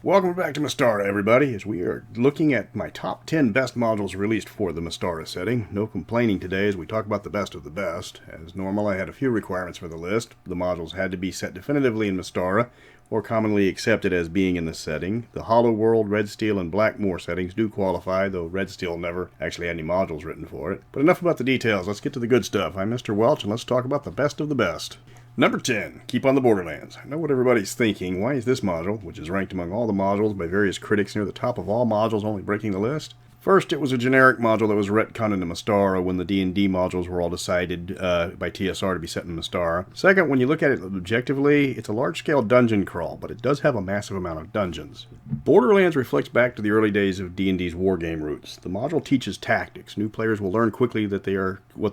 Welcome back to Mystara, everybody, as we are looking at my top 10 best modules released for the Mystara setting. No complaining today as we talk about the best of the best. As normal, I had a few requirements for the list. The modules had to be set definitively in Mystara, or commonly accepted as being in this setting. The Hollow World, Red Steel, and Blackmoor settings do qualify, though Red Steel never actually had any modules written for it. But enough about the details, let's get to the good stuff. I'm Mr. Welch, and let's talk about the best of the best. Number 10, keep on the Borderlands. I know what everybody's thinking. Why is this module, which is ranked among all the modules by various critics near the top of all modules, only breaking the list? First, it was a generic module that was retconned into Mystara when the D&D modules were all decided by TSR to be set in Mystara. Second, when you look at it objectively, it's a large-scale dungeon crawl, but it does have a massive amount of dungeons. Borderlands reflects back to the early days of D&D's wargame roots. The module teaches tactics. New players will learn quickly what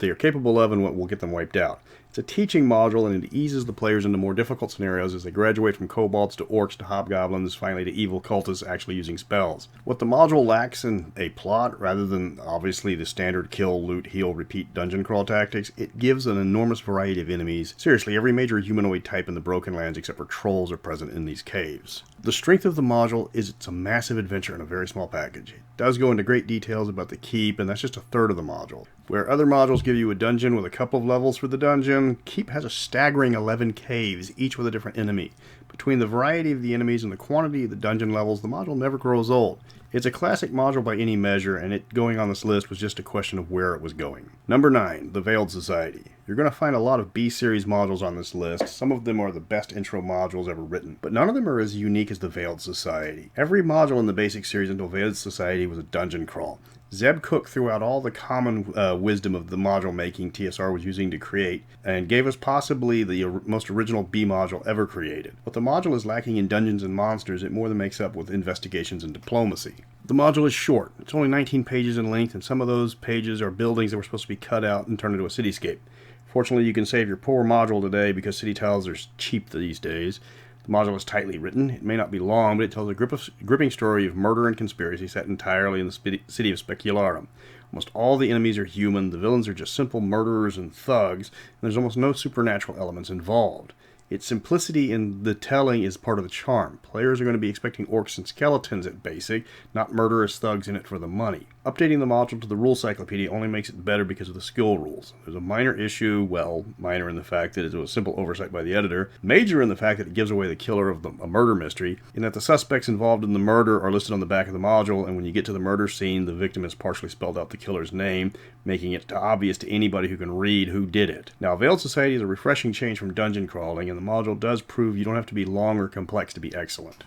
they are capable of and what will get them wiped out. It's a teaching module, and it eases the players into more difficult scenarios as they graduate from kobolds to orcs to hobgoblins, finally to evil cultists actually using spells. What the module lacks in a plot, rather than obviously the standard kill, loot, heal, repeat dungeon crawl tactics, it gives an enormous variety of enemies. Seriously, every major humanoid type in the Broken Lands except for trolls are present in these caves. The strength of the module is it's a massive adventure in a very small package. It does go into great details about the keep, and that's just a third of the module. Where other modules give you a dungeon with a couple of levels for the dungeon, Keep has a staggering 11 caves, each with a different enemy. Between the variety of the enemies and the quantity of the dungeon levels, the module never grows old. It's a classic module by any measure, and it going on this list was just a question of where it was going. Number 9, the Veiled Society. You're going to find a lot of B-series modules on this list. Some of them are the best intro modules ever written, but none of them are as unique as the Veiled Society. Every module in the basic series until Veiled Society was a dungeon crawl. Zeb Cook threw out all the common wisdom of the module making TSR was using to create, and gave us possibly the most original B module ever created. What the module is lacking in dungeons and monsters, it more than makes up with investigations and diplomacy. The module is short. It's only 19 pages in length, and some of those pages are buildings that were supposed to be cut out and turned into a cityscape. Fortunately, you can save your poor module today because city tiles are cheap these days. The module is tightly written. It may not be long, but it tells a gripping story of murder and conspiracy set entirely in the city of Specularum. Almost all the enemies are human, the villains are just simple murderers and thugs, and there's almost no supernatural elements involved. Its simplicity in the telling is part of the charm. Players are going to be expecting orcs and skeletons at basic, not murderous thugs in it for the money. Updating the module to the rule cyclopedia only makes it better because of the skill rules. There's a minor issue, well, minor in the fact that it was a simple oversight by the editor, major in the fact that it gives away the killer of a murder mystery, in that the suspects involved in the murder are listed on the back of the module, and when you get to the murder scene, the victim has partially spelled out the killer's name, making it obvious to anybody who can read who did it. Now, Veiled Society is a refreshing change from dungeon crawling, and the module does prove you don't have to be long or complex to be excellent.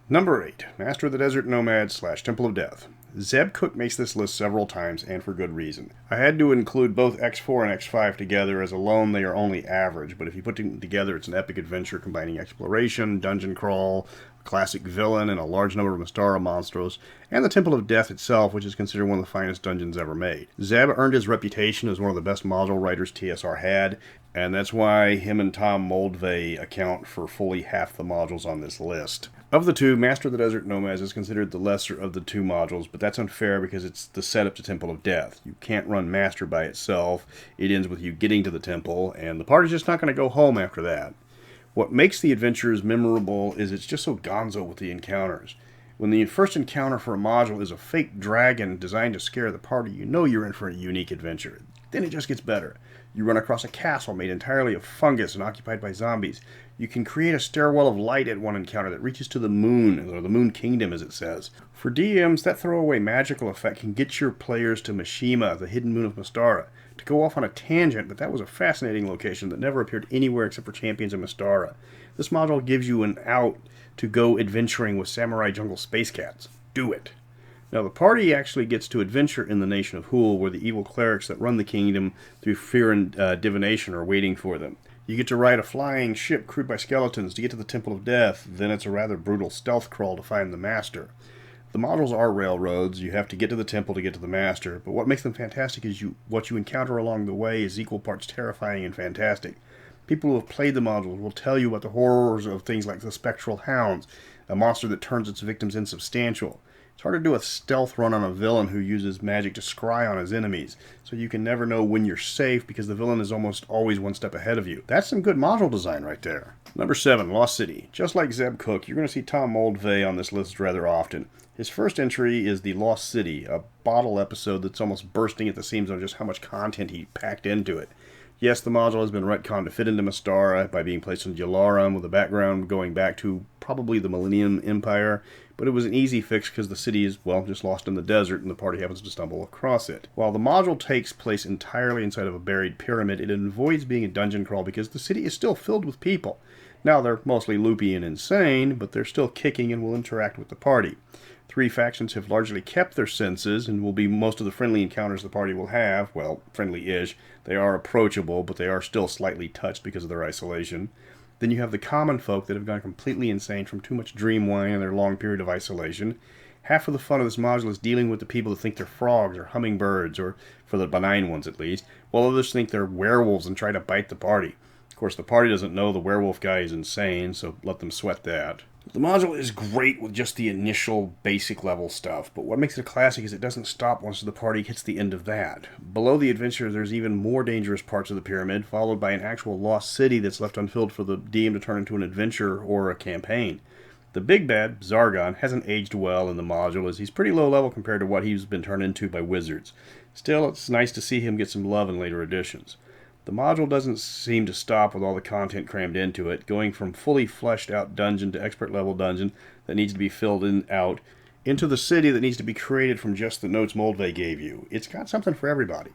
Number 8, Master of the Desert Nomads / Temple of Death. Zeb Cook makes this list several times, and for good reason. I had to include both X4 and X5 together, as alone they are only average, but if you put them together, it's an epic adventure combining exploration, dungeon crawl, a classic villain, and a large number of Mystara monsters, and the Temple of Death itself, which is considered one of the finest dungeons ever made. Zeb earned his reputation as one of the best module writers TSR had, and that's why him and Tom Moldvay account for fully half the modules on this list. Of the two, Master of the Desert Nomads is considered the lesser of the two modules, but that's unfair because it's the setup to Temple of Death. You can't run Master by itself. It ends with you getting to the temple, and the party's just not going to go home after that. What makes the adventures memorable is it's just so gonzo with the encounters. When the first encounter for a module is a fake dragon designed to scare the party, you know you're in for a unique adventure. Then it just gets better. You run across a castle made entirely of fungus and occupied by zombies. You can create a stairwell of light at one encounter that reaches to the moon, or the moon kingdom as it says. For DMs, that throwaway magical effect can get your players to Mishima, the hidden moon of Mystara. To go off on a tangent, but that was a fascinating location that never appeared anywhere except for Champions of Mystara. This module gives you an out to go adventuring with samurai jungle space cats. Do it! Now, the party actually gets to adventure in the nation of Hool, where the evil clerics that run the kingdom through fear and divination are waiting for them. You get to ride a flying ship crewed by skeletons to get to the Temple of Death, then it's a rather brutal stealth crawl to find the Master. The modules are railroads, you have to get to the temple to get to the Master, but what makes them fantastic is what you encounter along the way is equal parts terrifying and fantastic. People who have played the modules will tell you about the horrors of things like the spectral hounds, a monster that turns its victims insubstantial. It's hard to do a stealth run on a villain who uses magic to scry on his enemies, so you can never know when you're safe because the villain is almost always one step ahead of you. That's some good module design right there. Number 7, Lost City. Just like Zeb Cook, you're going to see Tom Moldvay on this list rather often. His first entry is The Lost City, a bottle episode that's almost bursting at the seams on just how much content he packed into it. Yes, the module has been retconned to fit into Mystara by being placed in Jalarum with a background going back to probably the Millennium Empire, but it was an easy fix because the city is, well, just lost in the desert and the party happens to stumble across it. While the module takes place entirely inside of a buried pyramid, it avoids being a dungeon crawl because the city is still filled with people. Now, they're mostly loopy and insane, but they're still kicking and will interact with the party. 3 factions have largely kept their senses and will be most of the friendly encounters the party will have. Well, friendly-ish. They are approachable, but they are still slightly touched because of their isolation. Then you have the common folk that have gone completely insane from too much dream wine and their long period of isolation. Half of the fun of this module is dealing with the people that think they're frogs or hummingbirds, or for the benign ones at least, while others think they're werewolves and try to bite the party. Of course, the party doesn't know the werewolf guy is insane, so let them sweat that. The module is great with just the initial basic level stuff, but what makes it a classic is it doesn't stop once the party hits the end of that. Below the adventure, there's even more dangerous parts of the pyramid, followed by an actual lost city that's left unfilled for the DM to turn into an adventure or a campaign. The big bad, Zargon, hasn't aged well in the module as he's pretty low level compared to what he's been turned into by wizards. Still, it's nice to see him get some love in later editions. The module doesn't seem to stop with all the content crammed into it, going from fully fleshed out dungeon to expert level dungeon that needs to be filled out, into the city that needs to be created from just the notes Moldvay gave you. It's got something for everybody.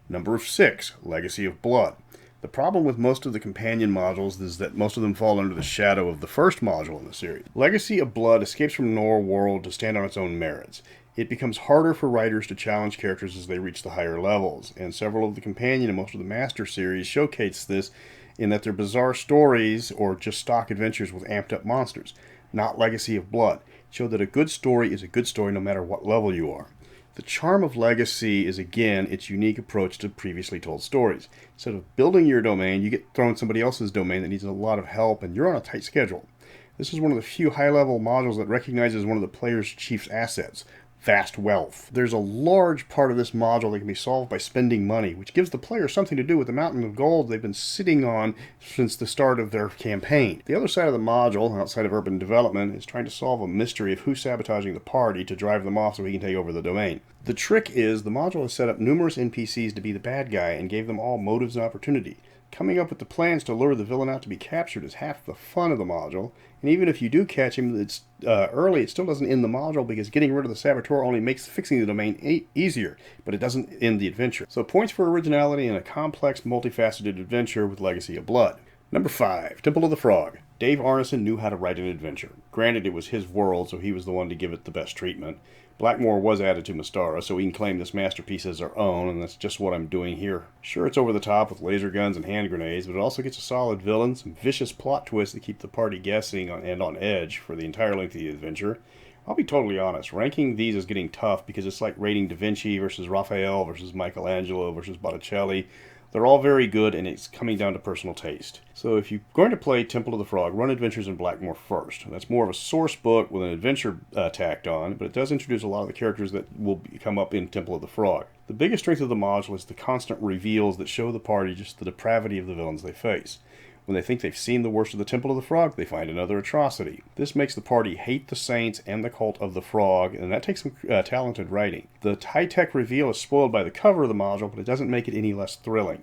Number 6, Legacy of Blood. The problem with most of the companion modules is that most of them fall under the shadow of the first module in the series. Legacy of Blood escapes from Nor World to stand on its own merits. It becomes harder for writers to challenge characters as they reach the higher levels, and several of the companion and most of the master series showcase this in that they're bizarre stories or just stock adventures with amped up monsters, not Legacy of Blood. Show that a good story is a good story no matter what level you are. The charm of Legacy is, again, its unique approach to previously told stories. Instead of building your domain, you get thrown somebody else's domain that needs a lot of help, and you're on a tight schedule. This is one of the few high-level modules that recognizes one of the player's chief's assets, vast wealth. There's a large part of this module that can be solved by spending money, which gives the player something to do with the mountain of gold they've been sitting on since the start of their campaign. The other side of the module, outside of urban development, is trying to solve a mystery of who's sabotaging the party to drive them off so he can take over the domain. The trick is the module has set up numerous NPCs to be the bad guy and gave them all motives and opportunity. Coming up with the plans to lure the villain out to be captured is half the fun of the module, and even if you do catch him early, it still doesn't end the module because getting rid of the saboteur only makes fixing the domain easier, but it doesn't end the adventure. So points for originality in a complex, multifaceted adventure with Legacy of Blood. Number 5, Temple of the Frog. Dave Arneson knew how to write an adventure. Granted, it was his world, so he was the one to give it the best treatment. Blackmore was added to Mystara, so we can claim this masterpiece as our own, and that's just what I'm doing here. Sure, it's over the top with laser guns and hand grenades, but it also gets a solid villain, some vicious plot twists that keep the party guessing and on edge for the entire length of the adventure. I'll be totally honest, ranking these is getting tough because it's like rating Da Vinci versus Raphael versus Michelangelo versus Botticelli. They're all very good, and it's coming down to personal taste. So if you're going to play Temple of the Frog, run Adventures in Blackmore first. That's more of a source book with an adventure tacked on, but it does introduce a lot of the characters that will come up in Temple of the Frog. The biggest strength of the module is the constant reveals that show the party just the depravity of the villains they face. When they think they've seen the worst of the Temple of the Frog, they find another atrocity. This makes the party hate the saints and the cult of the frog, and that takes some talented writing. The high-tech reveal is spoiled by the cover of the module, but it doesn't make it any less thrilling.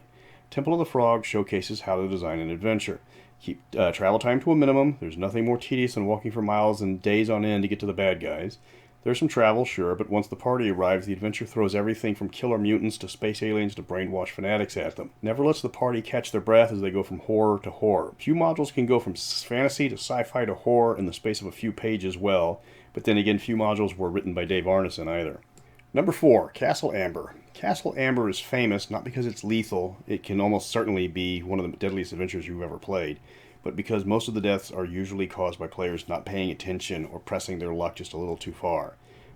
Temple of the Frog showcases how to design an adventure. Keep travel time to a minimum. There's nothing more tedious than walking for miles and days on end to get to the bad guys. There's some travel, sure, but once the party arrives, the adventure throws everything from killer mutants to space aliens to brainwashed fanatics at them. Never lets the party catch their breath as they go from horror to horror. Few modules can go from fantasy to sci-fi to horror in the space of a few pages well, but then again, few modules were written by Dave Arneson either. Number 4, Castle Amber. Castle Amber is famous not because it's lethal, it can almost certainly be one of the deadliest adventures you've ever played, but because most of the deaths are usually caused by players not paying attention or pressing their luck just a little too far.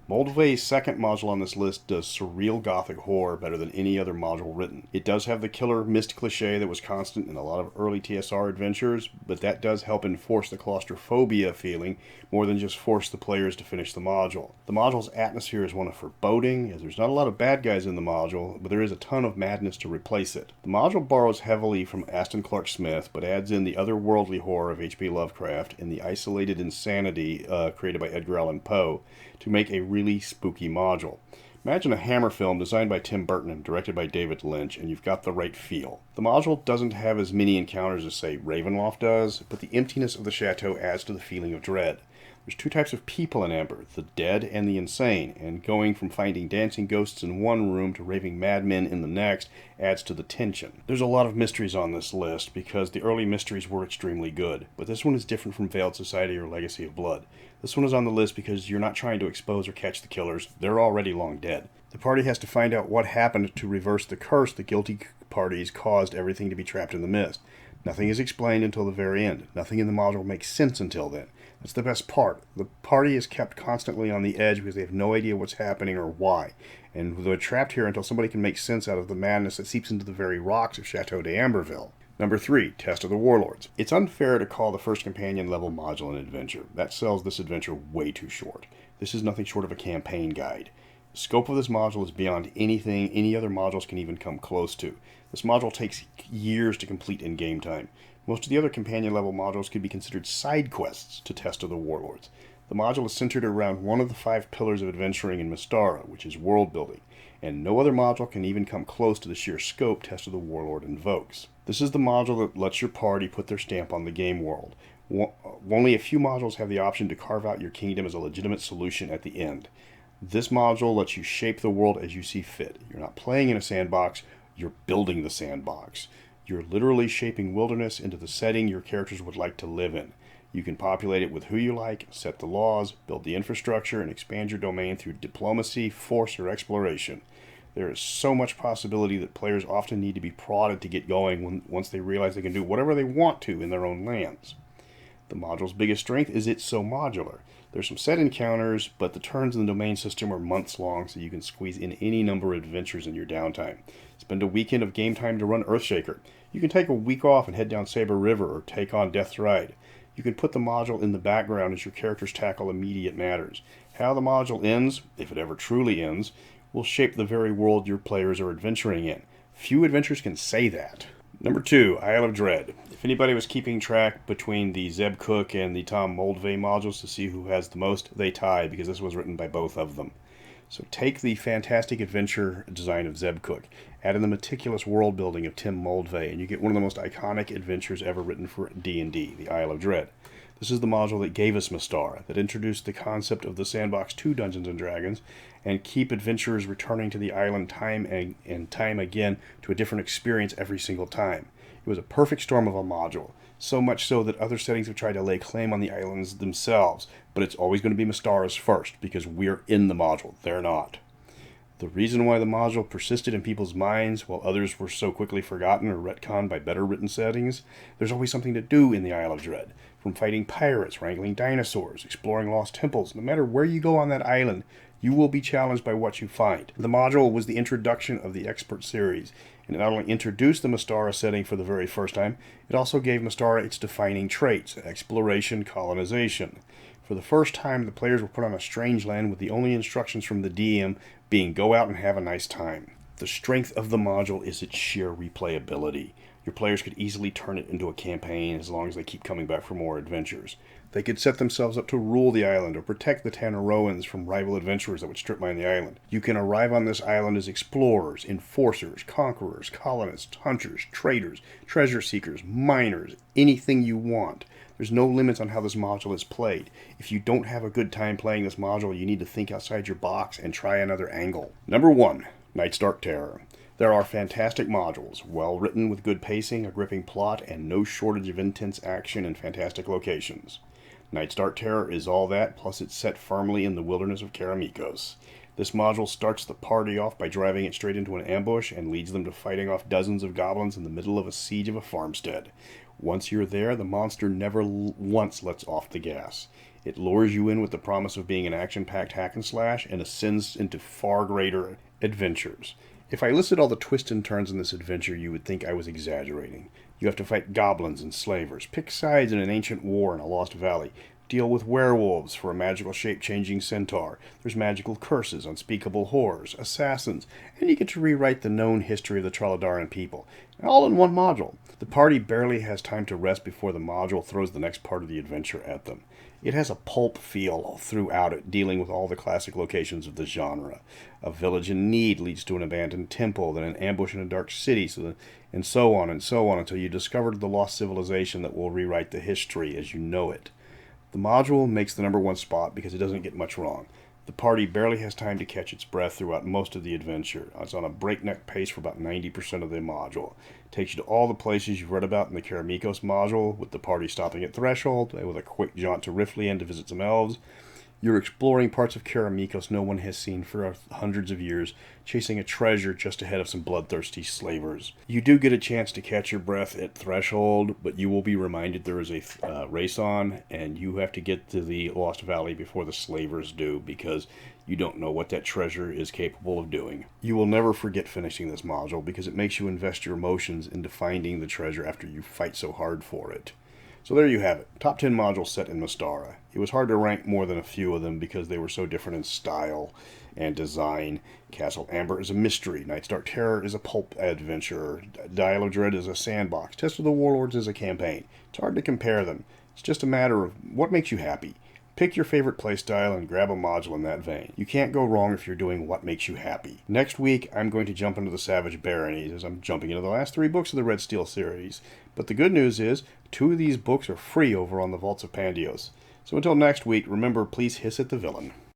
Moldvay's second module on this list does surreal gothic horror better than any other module written. It does have the killer mist cliche that was constant in a lot of early TSR adventures, but that does help enforce the claustrophobia feeling more than just force the players to finish the module. The module's atmosphere is one of foreboding, as there's not a lot of bad guys in the module, but there is a ton of madness to replace it. The module borrows heavily from Aston Clark Smith, but adds in the otherworldly horror of H.P. Lovecraft and the isolated insanity created by Edgar Allan Poe to make a really spooky module. Imagine a Hammer film designed by Tim Burton and directed by David Lynch, and you've got the right feel. The module doesn't have as many encounters as, say, Ravenloft does, but the emptiness of the chateau adds to the feeling of dread. There's two types of people in Amber, the dead and the insane, and going from finding dancing ghosts in one room to raving madmen in the next adds to the tension. There's a lot of mysteries on this list because the early mysteries were extremely good, but this one is different from Veiled Society or Legacy of Blood. This one is on the list because you're not trying to expose or catch the killers, they're already long dead. The party has to find out what happened to reverse the curse the guilty parties caused everything to be trapped in the mist. Nothing is explained until the very end. Nothing in the module makes sense until then. That's the best part. The party is kept constantly on the edge because they have no idea what's happening or why. And they're trapped here until somebody can make sense out of the madness that seeps into the very rocks of Chateau d'Amberville. Number 3, Test of the Warlords. It's unfair to call the first companion level module an adventure. That sells this adventure way too short. This is nothing short of a campaign guide. The scope of this module is beyond anything any other modules can even come close to. This module takes years to complete in game time. Most of the other companion level modules could be considered side quests to Test of the Warlords. The module is centered around one of the 5 pillars of adventuring in Mystara, which is world building, and no other module can even come close to the sheer scope Test of the Warlord invokes. This is the module that lets your party put their stamp on the game world. Only a few modules have the option to carve out your kingdom as a legitimate solution at the end. This module lets you shape the world as you see fit. You're not playing in a sandbox, you're building the sandbox. You're literally shaping wilderness into the setting your characters would like to live in. You can populate it with who you like, set the laws, build the infrastructure, and expand your domain through diplomacy, force, or exploration. There is so much possibility that players often need to be prodded to get going once they realize they can do whatever they want to in their own lands. The module's biggest strength is it's so modular. There's some set encounters, but the turns in the domain system are months long, so you can squeeze in any number of adventures in your downtime. Spend a weekend of game time to run Earthshaker. You can take a week off and head down Saber River or take on Death's Ride. You can put the module in the background as your characters tackle immediate matters. How the module ends, if it ever truly ends, will shape the very world your players are adventuring in. Few adventures can say that. Number 2, Isle of Dread. If anybody was keeping track between the Zeb Cook and the Tom Moldvay modules to see who has the most, they tie because this was written by both of them. So take the fantastic adventure design of Zeb Cook, add in the meticulous world building of Tim Moldvay, and you get one of the most iconic adventures ever written for D&D, the Isle of Dread. This is the module that gave us Mystara, that introduced the concept of the Sandbox 2 Dungeons & Dragons, and keep adventurers returning to the island time and time again to a different experience every single time. It was a perfect storm of a module, so much so that other settings have tried to lay claim on the islands themselves, but it's always going to be Mystara's first, because we're in the module, they're not. The reason why the module persisted in people's minds while others were so quickly forgotten or retconned by better written settings, there's always something to do in the Isle of Dread. From fighting pirates, wrangling dinosaurs, exploring lost temples, no matter where you go on that island, you will be challenged by what you find. The module was the introduction of the Expert series, and it not only introduced the Mystara setting for the very first time, it also gave Mystara its defining traits, exploration, colonization. For the first time, the players were put on a strange land with the only instructions from the DM being go out and have a nice time. The strength of the module is its sheer replayability. Your players could easily turn it into a campaign as long as they keep coming back for more adventures. They could set themselves up to rule the island or protect the Tanneroans from rival adventurers that would strip mine the island. You can arrive on this island as explorers, enforcers, conquerors, colonists, hunters, traders, treasure seekers, miners, anything you want. There's no limits on how this module is played. If you don't have a good time playing this module, you need to think outside your box and try another angle. Number 1, Night's Dark Terror. There are fantastic modules, well written with good pacing, a gripping plot, and no shortage of intense action and fantastic locations. Night's Dark Terror is all that, plus it's set firmly in the wilderness of Karamikos. This module starts the party off by driving it straight into an ambush and leads them to fighting off dozens of goblins in the middle of a siege of a farmstead. Once you're there, the monster never once lets off the gas. It lures you in with the promise of being an action-packed hack and slash and ascends into far greater adventures. If I listed all the twists and turns in this adventure, you would think I was exaggerating. You have to fight goblins and slavers, pick sides in an ancient war in a lost valley, deal with werewolves for a magical shape-changing centaur. There's magical curses, unspeakable horrors, assassins, and you get to rewrite the known history of the Trollodaran people, all in one module. The party barely has time to rest before the module throws the next part of the adventure at them. It has a pulp feel throughout it, dealing with all the classic locations of the genre. A village in need leads to an abandoned temple, then an ambush in a dark city, and so on until you discover the lost civilization that will rewrite the history as you know it. The module makes the #1 spot because it doesn't get much wrong. The party barely has time to catch its breath throughout most of the adventure. It's on a breakneck pace for about 90% of the module. It takes you to all the places you've read about in the Keramikos module, with the party stopping at Threshold, with a quick jaunt to Riflien to visit some elves. You're exploring parts of Keramikos no one has seen for hundreds of years, chasing a treasure just ahead of some bloodthirsty slavers. You do get a chance to catch your breath at Threshold, but you will be reminded there is a race on, and you have to get to the Lost Valley before the slavers do, because you don't know what that treasure is capable of doing. You will never forget finishing this module, because it makes you invest your emotions into finding the treasure after you fight so hard for it. So there you have it. Top 10 modules set in Mystara. It was hard to rank more than a few of them because they were so different in style and design. Castle Amber is a mystery. Night's Dark Terror is a pulp adventure. Dial of Dread is a sandbox. Test of the Warlords is a campaign. It's hard to compare them. It's just a matter of what makes you happy. Pick your favorite playstyle and grab a module in that vein. You can't go wrong if you're doing what makes you happy. Next week, I'm going to jump into the Savage Baronies, as I'm jumping into the last 3 books of the Red Steel series. But the good news is, 2 of these books are free over on the Vaults of Pandios. So until next week, remember, please hiss at the villain.